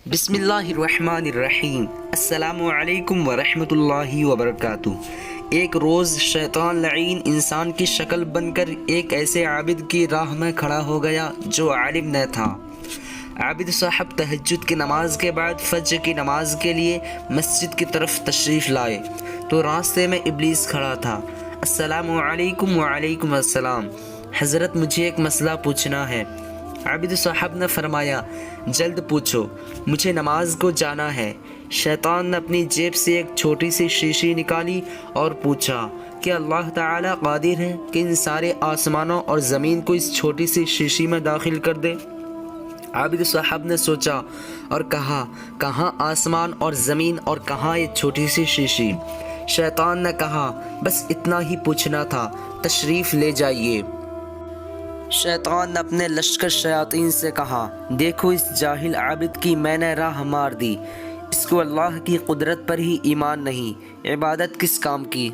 بسم اللہ الرحمن الرحیم۔ السلام علیکم ورحمۃ اللہ وبرکاتہ۔ ایک روز شیطان لعین انسان کی شکل بن کر ایک ایسے عابد کی راہ میں کھڑا ہو گیا جو عالم نہ تھا۔ عابد صاحب تہجد کی نماز کے بعد فجر کی نماز کے لیے مسجد کی طرف تشریف لائے تو راستے میں ابلیس کھڑا تھا۔ السلام علیکم۔ وعلیکم السلام۔ حضرت مجھے ایک مسئلہ پوچھنا ہے۔ عابد صاحب نے فرمایا جلد پوچھو، مجھے نماز کو جانا ہے۔ شیطان نے اپنی جیب سے ایک چھوٹی سی شیشی نکالی اور پوچھا کہ اللہ تعالیٰ قادر ہے کہ ان سارے آسمانوں اور زمین کو اس چھوٹی سی شیشی میں داخل کر دے؟ عابد صاحب نے سوچا اور کہا کہاں آسمان اور زمین اور کہاں یہ چھوٹی سی شیشی؟ شیطان نے کہا بس اتنا ہی پوچھنا تھا، تشریف لے جائیے۔ شیطان نے اپنے لشکر شیاطین سے کہا دیکھو اس جاہل عابد کی میں نے راہ مار دی، اس کو اللہ کی قدرت پر ہی ایمان نہیں، عبادت کس کام کی؟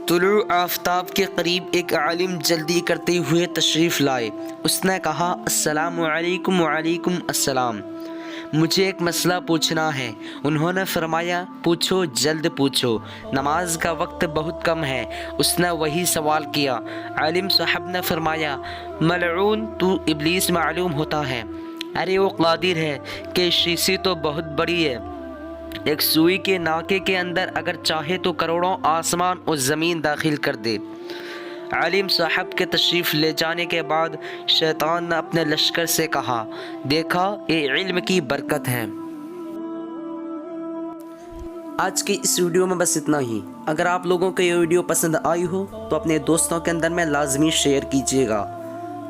طلوع آفتاب کے قریب ایک عالم جلدی کرتے ہوئے تشریف لائے۔ اس نے کہا السلام علیکم۔ وعلیکم السلام، مجھے ایک مسئلہ پوچھنا ہے۔ انہوں نے فرمایا پوچھو، جلد پوچھو، نماز کا وقت بہت کم ہے۔ اس نے وہی سوال کیا۔ عالم صاحب نے فرمایا ملعون تو ابلیس معلوم ہوتا ہے، ارے وہ قادر ہے کہ شیشی تو بہت بڑی ہے، ایک سوئی کے ناکے کے اندر اگر چاہے تو کروڑوں آسمان اور زمین داخل کر دے۔ عالم صاحب کے تشریف لے جانے کے بعد شیطان نے اپنے لشکر سے کہا دیکھا یہ علم کی برکت ہے۔ آج کی اس ویڈیو میں بس اتنا ہی۔ اگر آپ لوگوں کو یہ ویڈیو پسند آئی ہو تو اپنے دوستوں کے اندر میں لازمی شیئر کیجیے گا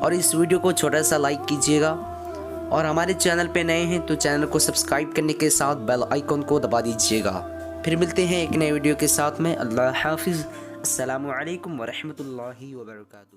اور اس ویڈیو کو چھوٹا سا لائک کیجیے گا، اور ہمارے چینل پہ نئے ہیں تو چینل کو سبسکرائب کرنے کے ساتھ بیل آئیکن کو دبا دیجیے گا۔ پھر ملتے ہیں ایک نئے ویڈیو کے ساتھ میں۔ اللہ حافظ۔ السلام علیکم ورحمۃ اللہ وبرکاتہ۔